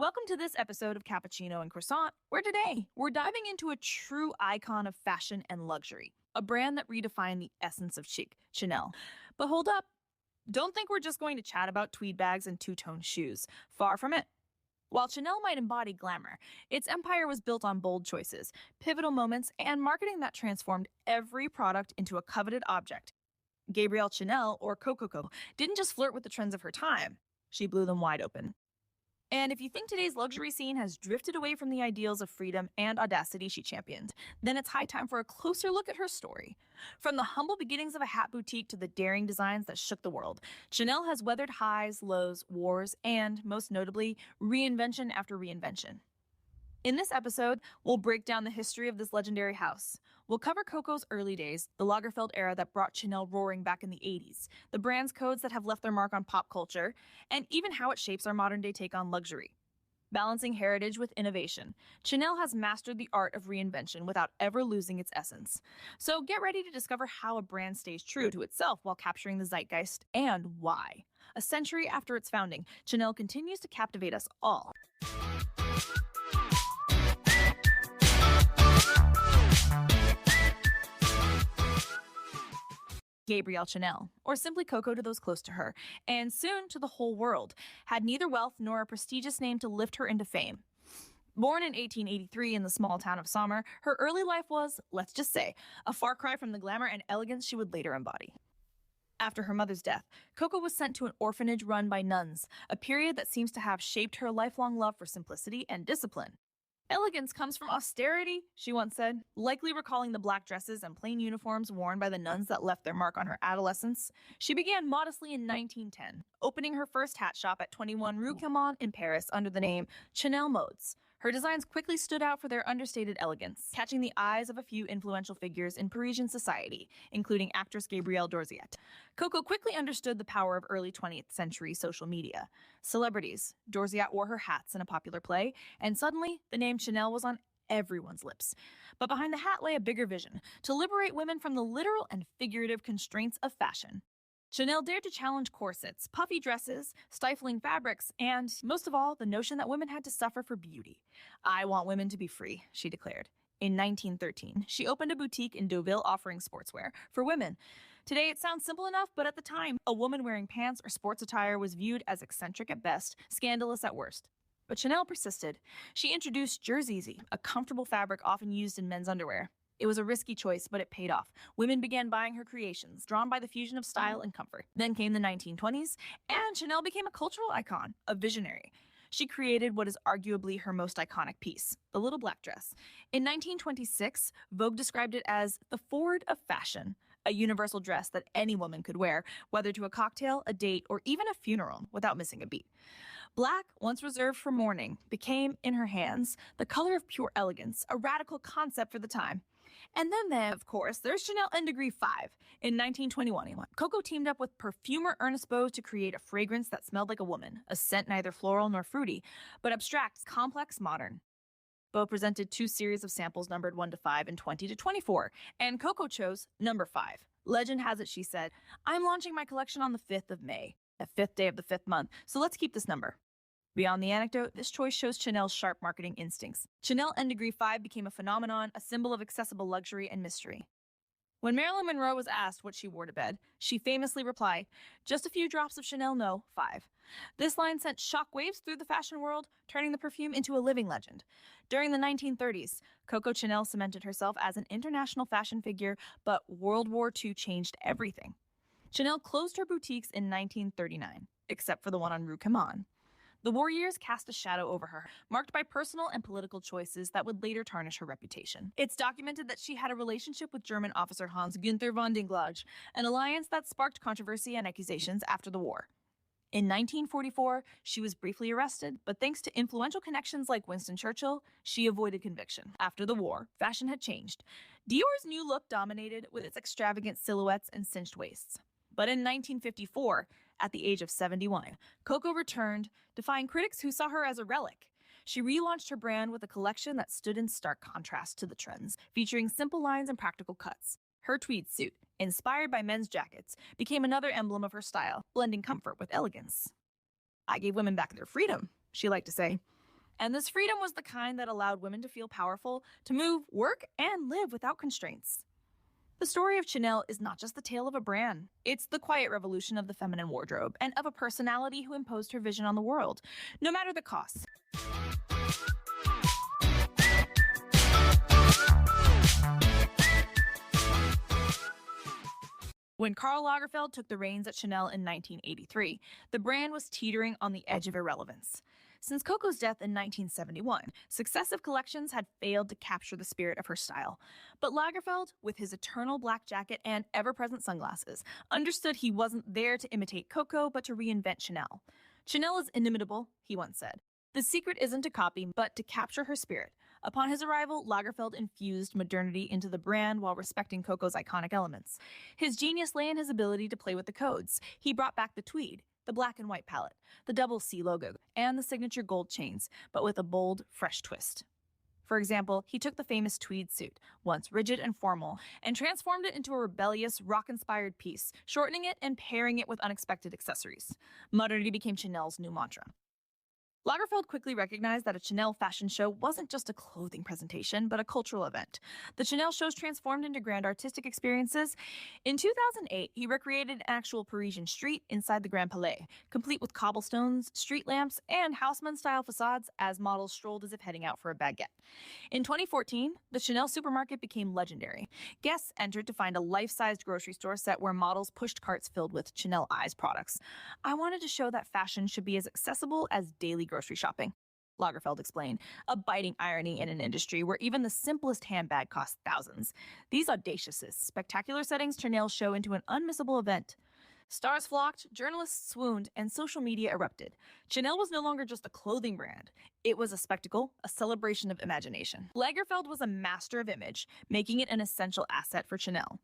Welcome to this episode of Cappuccino and Croissant, where today we're diving into a true icon of fashion and luxury, a brand that redefined the essence of chic, Chanel. But hold up, don't think we're just going to chat about tweed bags and two-tone shoes. Far from it. While Chanel might embody glamour, its empire was built on bold choices, pivotal moments, and marketing that transformed every product into a coveted object. Gabrielle Chanel, or Coco, didn't just flirt with the trends of her time, she blew them wide open. And if you think today's luxury scene has drifted away from the ideals of freedom and audacity she championed, then it's high time for a closer look at her story. From the humble beginnings of a hat boutique to the daring designs that shook the world, Chanel has weathered highs, lows, wars, and, most notably, reinvention after reinvention. In this episode, we'll break down the history of this legendary house. We'll cover Coco's early days, the Lagerfeld era that brought Chanel roaring back in the 80s, the brand's codes that have left their mark on pop culture, and even how it shapes our modern-day take on luxury. Balancing heritage with innovation, Chanel has mastered the art of reinvention without ever losing its essence. So get ready to discover how a brand stays true to itself while capturing the zeitgeist, and why. A century after its founding, Chanel continues to captivate us all. Gabrielle Chanel, or simply Coco to those close to her, and soon to the whole world, had neither wealth nor a prestigious name to lift her into fame. Born in 1883 in the small town of Sommer, her early life was, let's just say, a far cry from the glamour and elegance she would later embody. After her mother's death, Coco was sent to an orphanage run by nuns, a period that seems to have shaped her lifelong love for simplicity and discipline. Elegance comes from austerity, she once said, likely recalling the black dresses and plain uniforms worn by the nuns that left their mark on her adolescence. She began modestly in 1910, opening her first hat shop at 21 Rue Clermont in Paris under the name Chanel Modes. Her designs quickly stood out for their understated elegance, catching the eyes of a few influential figures in Parisian society, including actress Gabrielle. Coco quickly understood the power of early 20th century social media. Celebrities, Dorziat wore her hats in a popular play, and suddenly the name Chanel was on everyone's lips. But behind the hat lay a bigger vision, to liberate women from the literal and figurative constraints of fashion. Chanel dared to challenge corsets, puffy dresses, stifling fabrics, and, most of all, the notion that women had to suffer for beauty. "I want women to be free," she declared. In 1913, she opened a boutique in Deauville offering sportswear for women. Today, it sounds simple enough, but at the time, a woman wearing pants or sports attire was viewed as eccentric at best, scandalous at worst. But Chanel persisted. She introduced Jersey, a comfortable fabric often used in men's underwear. It was a risky choice, but it paid off. Women began buying her creations, drawn by the fusion of style and comfort. Then came the 1920s, and Chanel became a cultural icon, a visionary. She created what is arguably her most iconic piece, the little black dress. In 1926, Vogue described it as the Ford of fashion, a universal dress that any woman could wear, whether to a cocktail, a date, or even a funeral, without missing a beat. Black, once reserved for mourning, became, in her hands, the color of pure elegance, a radical concept for the time. And then, of course, there's Chanel No.5. In 1921, Coco teamed up with perfumer Ernest Beaux to create a fragrance that smelled like a woman, a scent neither floral nor fruity, but abstract, complex, modern. Beaux presented two series of samples numbered 1 to 5 and 20 to 24, and Coco chose number 5. Legend has it, she said, "I'm launching my collection on the 5th of May, the 5th day of the 5th month, so let's keep this number." Beyond the anecdote, this choice shows Chanel's sharp marketing instincts. Chanel No.5 became a phenomenon, a symbol of accessible luxury and mystery. When Marilyn Monroe was asked what she wore to bed, she famously replied, "Just a few drops of Chanel No.5. This line sent shockwaves through the fashion world, turning the perfume into a living legend. During the 1930s, Coco Chanel cemented herself as an international fashion figure, but World War II changed everything. Chanel closed her boutiques in 1939, except for the one on Rue Clermont. The war years cast a shadow over her, marked by personal and political choices that would later tarnish her reputation. It's documented that she had a relationship with German officer Hans Günther von Dinklage, an alliance that sparked controversy and accusations after the war. In 1944, she was briefly arrested, but thanks to influential connections like Winston Churchill, she avoided conviction. After the war, fashion had changed. Dior's new look dominated with its extravagant silhouettes and cinched waists. But in 1954, at the age of 71, Coco returned, defying critics who saw her as a relic. She relaunched her brand with a collection that stood in stark contrast to the trends, featuring simple lines and practical cuts. Her tweed suit, inspired by men's jackets, became another emblem of her style, blending comfort with elegance. "I gave women back their freedom," she liked to say. And this freedom was the kind that allowed women to feel powerful, to move, work, and live without constraints. The story of Chanel is not just the tale of a brand. It's the quiet revolution of the feminine wardrobe and of a personality who imposed her vision on the world, no matter the cost. When Karl Lagerfeld took the reins at Chanel in 1983, the brand was teetering on the edge of irrelevance. Since Coco's death in 1971, successive collections had failed to capture the spirit of her style. But Lagerfeld, with his eternal black jacket and ever-present sunglasses, understood he wasn't there to imitate Coco, but to reinvent Chanel. Chanel is inimitable, he once said. The secret isn't to copy, but to capture her spirit. Upon his arrival, Lagerfeld infused modernity into the brand while respecting Coco's iconic elements. His genius lay in his ability to play with the codes. He brought back the tweed, the black and white palette, the double C logo, and the signature gold chains, but with a bold, fresh twist. For example, he took the famous tweed suit, once rigid and formal, and transformed it into a rebellious, rock-inspired piece, shortening it and pairing it with unexpected accessories. Modernity became Chanel's new mantra. Lagerfeld quickly recognized that a Chanel fashion show wasn't just a clothing presentation, but a cultural event. The Chanel shows transformed into grand artistic experiences. In 2008, he recreated an actual Parisian street inside the Grand Palais, complete with cobblestones, street lamps, and Haussmann-style facades as models strolled as if heading out for a baguette. In 2014, the Chanel supermarket became legendary. Guests entered to find a life-sized grocery store set where models pushed carts filled with Chanel Eyes products. I wanted to show that fashion should be as accessible as daily grocery shopping, Lagerfeld explained, a biting irony in an industry where even the simplest handbag costs thousands. These audacious, spectacular settings turn Chanel's show into an unmissable event. Stars flocked, journalists swooned, and social media erupted. Chanel was no longer just a clothing brand. It was a spectacle, a celebration of imagination. Lagerfeld was a master of image, making it an essential asset for Chanel.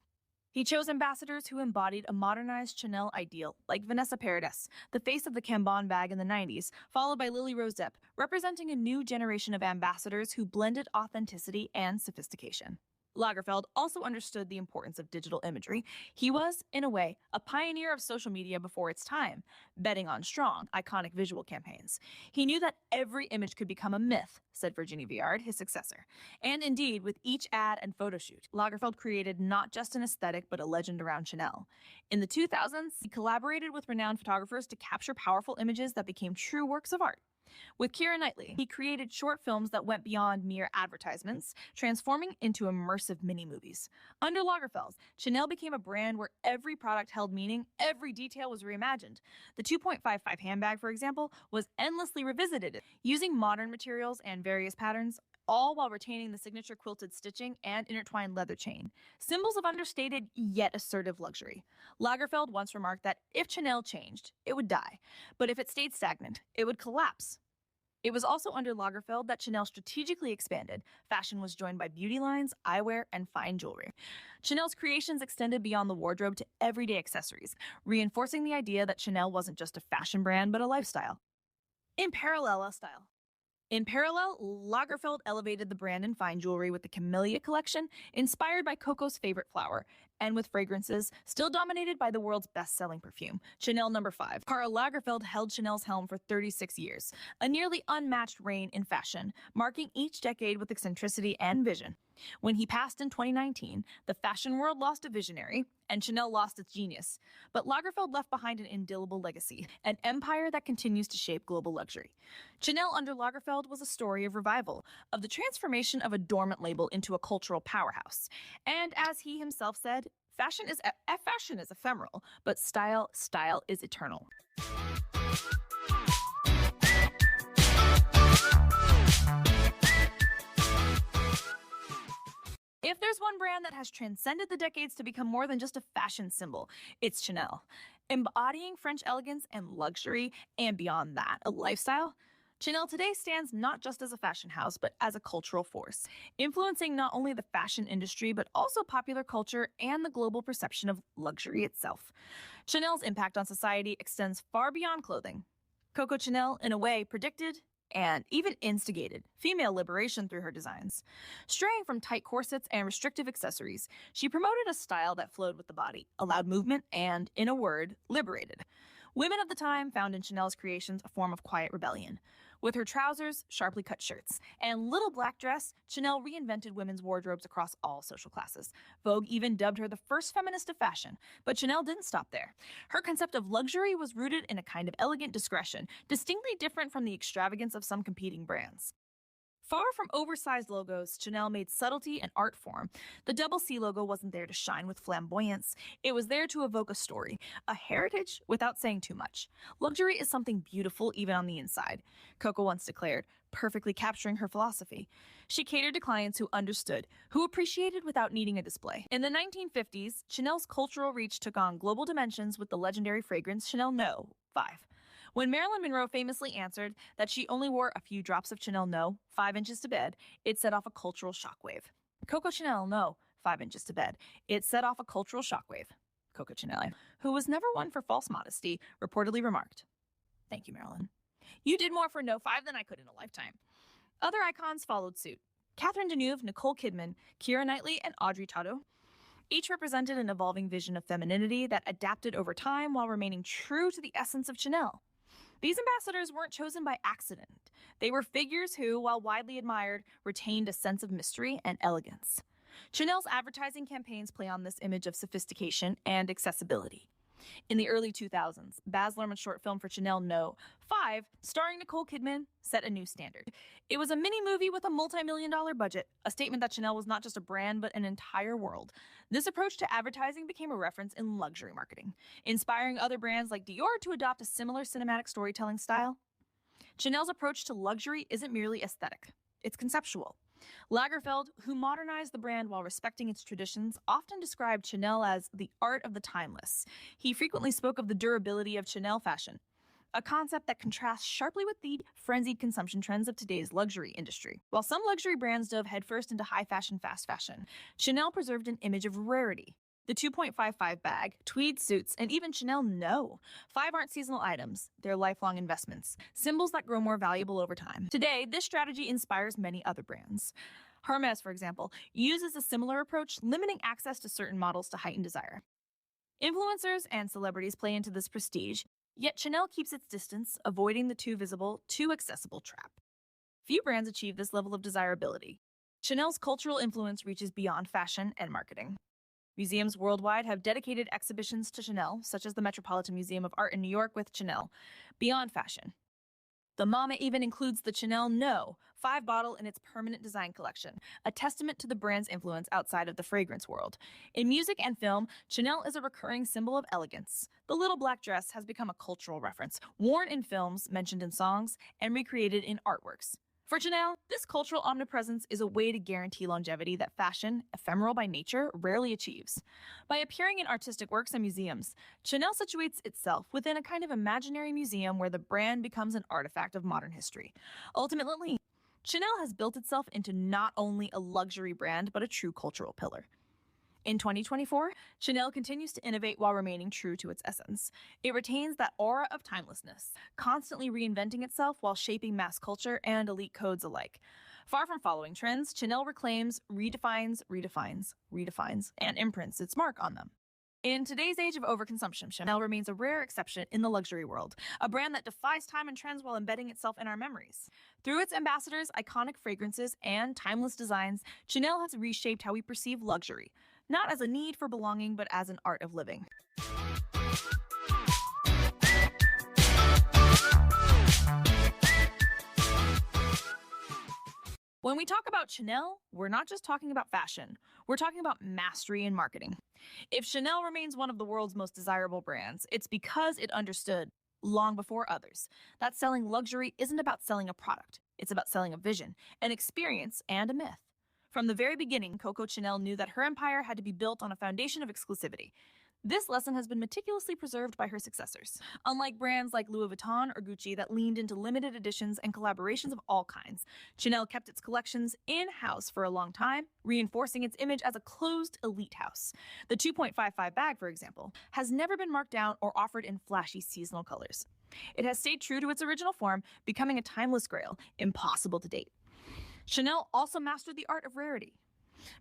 He chose ambassadors who embodied a modernized Chanel ideal, like Vanessa Paradis, the face of the Cambon bag in the 90s, followed by Lily Rose Depp, representing a new generation of ambassadors who blended authenticity and sophistication. Lagerfeld also understood the importance of digital imagery. He was, in a way, a pioneer of social media before its time, betting on strong, iconic visual campaigns. He knew that every image could become a myth, said Virginie Viard, his successor. And indeed, with each ad and photo shoot, Lagerfeld created not just an aesthetic, but a legend around Chanel. In the 2000s, he collaborated with renowned photographers to capture powerful images that became true works of art. With Keira Knightley, he created short films that went beyond mere advertisements, transforming into immersive mini-movies. Under Lagerfeld, Chanel became a brand where every product held meaning, every detail was reimagined. The 2.55 handbag, for example, was endlessly revisited, using modern materials and various patterns, all while retaining the signature quilted stitching and intertwined leather chain, symbols of understated yet assertive luxury. Lagerfeld once remarked that if Chanel changed, it would die, but if it stayed stagnant, it would collapse. It was also under Lagerfeld that Chanel strategically expanded. Fashion was joined by beauty lines, eyewear, and fine jewelry. Chanel's creations extended beyond the wardrobe to everyday accessories, reinforcing the idea that Chanel wasn't just a fashion brand, but a lifestyle. In parallel, Lagerfeld elevated the brand in fine jewelry with the Camellia collection, inspired by Coco's favorite flower, and with fragrances still dominated by the world's best-selling perfume, Chanel No.5. Karl Lagerfeld held Chanel's helm for 36 years, a nearly unmatched reign in fashion, marking each decade with eccentricity and vision. When he passed in 2019, the fashion world lost a visionary, and Chanel lost its genius. But Lagerfeld left behind an indelible legacy, an empire that continues to shape global luxury. Chanel under Lagerfeld was a story of revival, of the transformation of a dormant label into a cultural powerhouse. And as he himself said, fashion is ephemeral, but style is eternal. If there's one brand that has transcended the decades to become more than just a fashion symbol, it's Chanel. Embodying French elegance and luxury, and beyond that, a lifestyle, Chanel today stands not just as a fashion house, but as a cultural force, influencing not only the fashion industry, but also popular culture and the global perception of luxury itself. Chanel's impact on society extends far beyond clothing. Coco Chanel, in a way, predicted and even instigated female liberation through her designs. Straying from tight corsets and restrictive accessories, she promoted a style that flowed with the body, allowed movement, and, in a word, liberated. Women of the time found in Chanel's creations a form of quiet rebellion. With her trousers, sharply cut shirts, and little black dress, Chanel reinvented women's wardrobes across all social classes. Vogue even dubbed her the first feminist of fashion, but Chanel didn't stop there. Her concept of luxury was rooted in a kind of elegant discretion, distinctly different from the extravagance of some competing brands. Far from oversized logos, Chanel made subtlety an art form. The double C logo wasn't there to shine with flamboyance. It was there to evoke a story, a heritage without saying too much. Luxury is something beautiful even on the inside, Coco once declared, perfectly capturing her philosophy. She catered to clients who understood, who appreciated without needing a display. In the 1950s, Chanel's cultural reach took on global dimensions with the legendary fragrance Chanel No.5. When Marilyn Monroe famously answered that she only wore a few drops of Chanel No, 5 inches to bed, it set off a cultural shockwave. Coco Chanel No, 5 inches to bed. It set off a cultural shockwave. Coco Chanel, who was never one for false modesty, reportedly remarked, "Thank you, Marilyn. You did more for No 5 than I could in a lifetime." Other icons followed suit. Catherine Deneuve, Nicole Kidman, Keira Knightley, and Audrey Tautou each represented an evolving vision of femininity that adapted over time while remaining true to the essence of Chanel. These ambassadors weren't chosen by accident. They were figures who, while widely admired, retained a sense of mystery and elegance. Chanel's advertising campaigns play on this image of sophistication and accessibility. In the early 2000s, Baz Luhrmann's short film for Chanel No.5, starring Nicole Kidman, set a new standard. It was a mini-movie with a multi-million-dollar budget, a statement that Chanel was not just a brand, but an entire world. This approach to advertising became a reference in luxury marketing, inspiring other brands like Dior to adopt a similar cinematic storytelling style. Chanel's approach to luxury isn't merely aesthetic, it's conceptual. Lagerfeld, who modernized the brand while respecting its traditions, often described Chanel as the art of the timeless. He frequently spoke of the durability of Chanel fashion, a concept that contrasts sharply with the frenzied consumption trends of today's luxury industry. While some luxury brands dove headfirst into high fashion, fast fashion, Chanel preserved an image of rarity. The 2.55 bag, tweed suits, and even Chanel No.5 aren't seasonal items. They're lifelong investments, symbols that grow more valuable over time. Today, this strategy inspires many other brands. Hermes, for example, uses a similar approach, limiting access to certain models to heighten desire. Influencers and celebrities play into this prestige, yet Chanel keeps its distance, avoiding the too visible, too accessible trap. Few brands achieve this level of desirability. Chanel's cultural influence reaches beyond fashion and marketing. Museums worldwide have dedicated exhibitions to Chanel, such as the Metropolitan Museum of Art in New York with Chanel, beyond fashion. The MoMA even includes the Chanel No.5 bottle in its permanent design collection, a testament to the brand's influence outside of the fragrance world. In music and film, Chanel is a recurring symbol of elegance. The little black dress has become a cultural reference, worn in films, mentioned in songs, and recreated in artworks. For Chanel, this cultural omnipresence is a way to guarantee longevity that fashion, ephemeral by nature, rarely achieves. By appearing in artistic works and museums, Chanel situates itself within a kind of imaginary museum where the brand becomes an artifact of modern history. Ultimately, Chanel has built itself into not only a luxury brand, but a true cultural pillar. In 2024, Chanel continues to innovate while remaining true to its essence. It retains that aura of timelessness, constantly reinventing itself while shaping mass culture and elite codes alike. Far from following trends, Chanel reclaims, redefines, and imprints its mark on them. In today's age of overconsumption, Chanel remains a rare exception in the luxury world, a brand that defies time and trends while embedding itself in our memories. Through its ambassadors, iconic fragrances, and timeless designs, Chanel has reshaped how we perceive luxury, not as a need for belonging, but as an art of living. When we talk about Chanel, we're not just talking about fashion. We're talking about mastery in marketing. If Chanel remains one of the world's most desirable brands, it's because it understood, long before others, that selling luxury isn't about selling a product. It's about selling a vision, an experience, and a myth. From the very beginning, Coco Chanel knew that her empire had to be built on a foundation of exclusivity. This lesson has been meticulously preserved by her successors. Unlike brands like Louis Vuitton or Gucci that leaned into limited editions and collaborations of all kinds, Chanel kept its collections in-house for a long time, reinforcing its image as a closed elite house. The 2.55 bag, for example, has never been marked down or offered in flashy seasonal colors. It has stayed true to its original form, becoming a timeless grail, impossible to date. Chanel also mastered the art of rarity.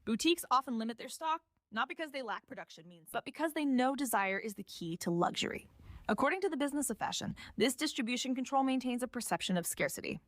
Boutiques often limit their stock, not because they lack production means, but because they know desire is the key to luxury. According to the business of fashion, this distribution control maintains a perception of scarcity.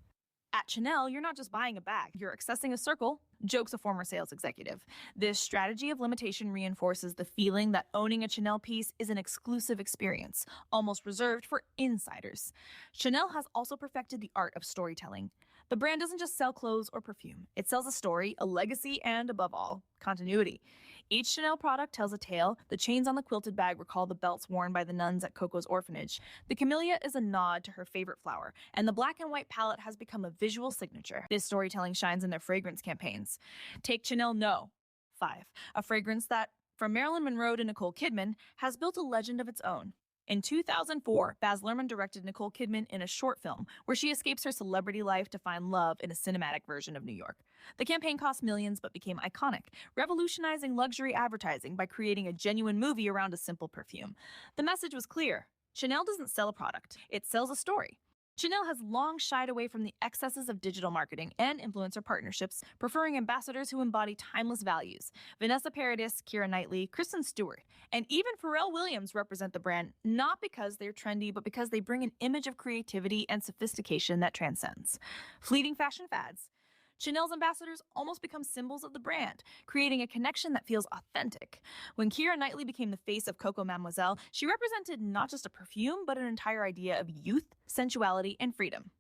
At Chanel, you're not just buying a bag, you're accessing a circle, jokes a former sales executive. This strategy of limitation reinforces the feeling that owning a Chanel piece is an exclusive experience, almost reserved for insiders. Chanel has also perfected the art of storytelling. The brand doesn't just sell clothes or perfume, it sells a story, a legacy, and above all, continuity. Each Chanel product tells a tale. The chains on the quilted bag recall the belts worn by the nuns at Coco's orphanage. The camellia is a nod to her favorite flower, and the black and white palette has become a visual signature. This storytelling shines in their fragrance campaigns. Take Chanel No.5, a fragrance that, from Marilyn Monroe to Nicole Kidman, has built a legend of its own. In 2004, Baz Luhrmann directed Nicole Kidman in a short film where she escapes her celebrity life to find love in a cinematic version of New York. The campaign cost millions but became iconic, revolutionizing luxury advertising by creating a genuine movie around a simple perfume. The message was clear. Chanel doesn't sell a product, it sells a story. Chanel has long shied away from the excesses of digital marketing and influencer partnerships, preferring ambassadors who embody timeless values. Vanessa Paradis, Keira Knightley, Kristen Stewart, and even Pharrell Williams represent the brand not because they're trendy, but because they bring an image of creativity and sophistication that transcends. Fleeting fashion fads. Chanel's ambassadors almost become symbols of the brand, creating a connection that feels authentic. When Keira Knightley became the face of Coco Mademoiselle, she represented not just a perfume, but an entire idea of youth, sensuality, and freedom.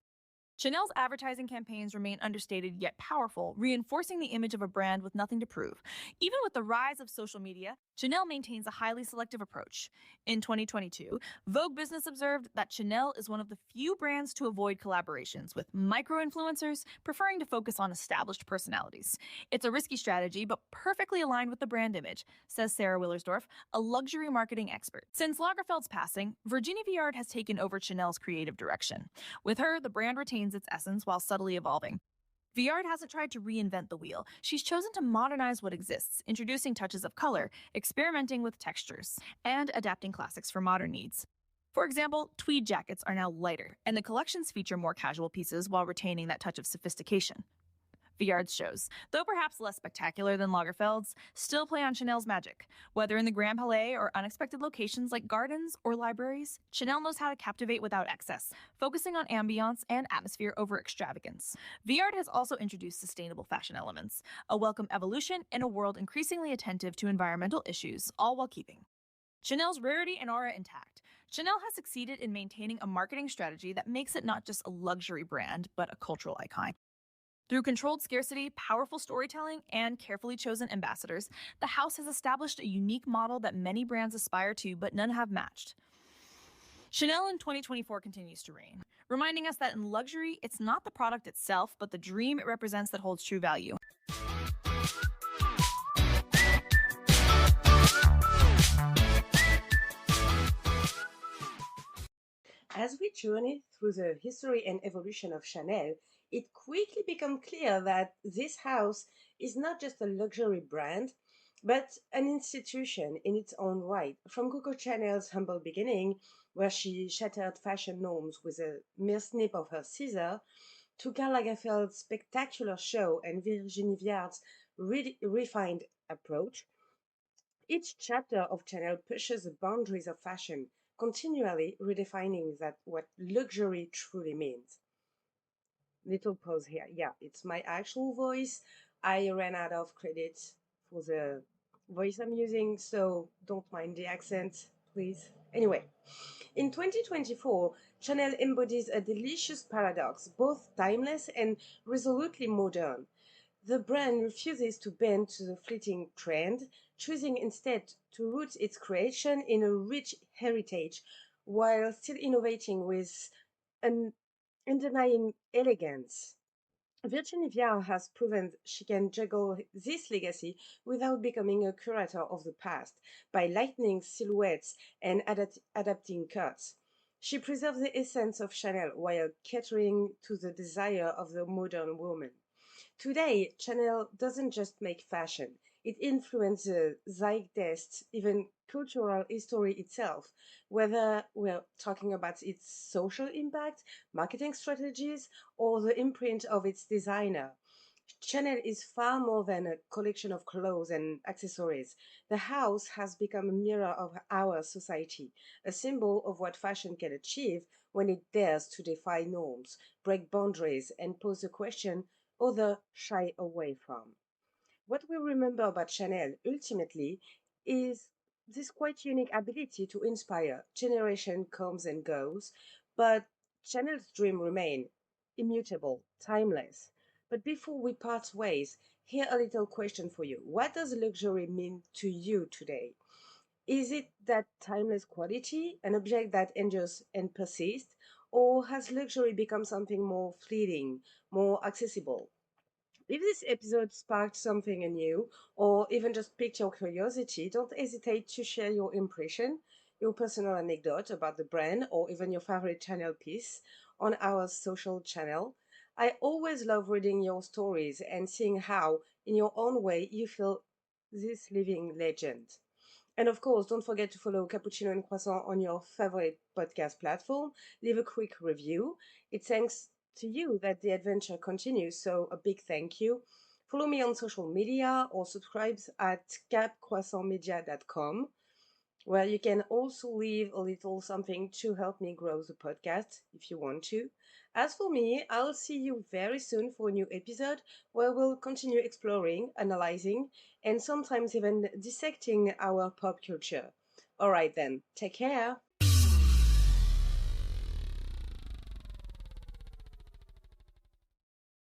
Chanel's advertising campaigns remain understated yet powerful, reinforcing the image of a brand with nothing to prove. Even with the rise of social media, Chanel maintains a highly selective approach. In 2022, Vogue Business observed that Chanel is one of the few brands to avoid collaborations with micro-influencers, preferring to focus on established personalities. It's a risky strategy, but perfectly aligned with the brand image, says Sarah Willersdorf, a luxury marketing expert. Since Lagerfeld's passing, Virginie Viard has taken over Chanel's creative direction. With her, the brand retains its essence while subtly evolving. Viard hasn't tried to reinvent the wheel. She's chosen to modernize what exists, introducing touches of color, experimenting with textures, and adapting classics for modern needs. For example, tweed jackets are now lighter, and the collections feature more casual pieces while retaining that touch of sophistication. Viard's shows, though perhaps less spectacular than Lagerfeld's, still play on Chanel's magic. Whether in the Grand Palais or unexpected locations like gardens or libraries, Chanel knows how to captivate without excess, focusing on ambiance and atmosphere over extravagance. Viard has also introduced sustainable fashion elements, a welcome evolution in a world increasingly attentive to environmental issues, all while keeping Chanel's rarity and aura intact. Chanel has succeeded in maintaining a marketing strategy that makes it not just a luxury brand, but a cultural icon. Through controlled scarcity, powerful storytelling, and carefully chosen ambassadors, the house has established a unique model that many brands aspire to, but none have matched. Chanel in 2024 continues to reign, reminding us that in luxury, it's not the product itself, but the dream it represents that holds true value. As we journey through the history and evolution of Chanel, it quickly became clear that this house is not just a luxury brand, but an institution in its own right. From Coco Chanel's humble beginning, where she shattered fashion norms with a mere snip of her scissor, to Karl Lagerfeld's spectacular show and Virginie Viard's refined approach, each chapter of Chanel pushes the boundaries of fashion, continually redefining that what luxury truly means. Little pause here. Yeah, it's my actual voice. I ran out of credits for the voice I'm using, so don't mind the accent, please. Anyway, in 2024, Chanel embodies a delicious paradox, both timeless and resolutely modern. The brand refuses to bend to the fleeting trend, choosing instead to root its creation in a rich heritage while still innovating with an undenying elegance. Virginie Viard has proven she can juggle this legacy without becoming a curator of the past by lightening silhouettes and adapting cuts. She preserves the essence of Chanel while catering to the desire of the modern woman. Today, Chanel doesn't just make fashion, it influences zeitgeist, even cultural history itself, whether we're talking about its social impact, marketing strategies, or the imprint of its designer. Chanel is far more than a collection of clothes and accessories. The house has become a mirror of our society, a symbol of what fashion can achieve when it dares to defy norms, break boundaries, and pose a question others shy away from. What we remember about Chanel ultimately is this quite unique ability to inspire. Generation comes and goes, but Chanel's dream remain immutable, timeless. But before we part ways, here a little question for you. What does luxury mean to you today? Is it that timeless quality, an object that endures and persists, or has luxury become something more fleeting, more accessible? If this episode sparked something in you, or even just piqued your curiosity, don't hesitate to share your impression, your personal anecdote about the brand, or even your favorite channel piece on our social channel. I always love reading your stories and seeing how, in your own way, you feel this living legend. And of course, don't forget to follow Cappuccino and Croissant on your favorite podcast platform. Leave a quick review. It's thanks to you that the adventure continues, so a big thank you. Follow me on social media or subscribe at capcroissantmedia.com, where you can also leave a little something to help me grow the podcast if you want to. As for me, I'll see you very soon for a new episode where we'll continue exploring, analyzing, and sometimes even dissecting our pop culture. All right, then, take care.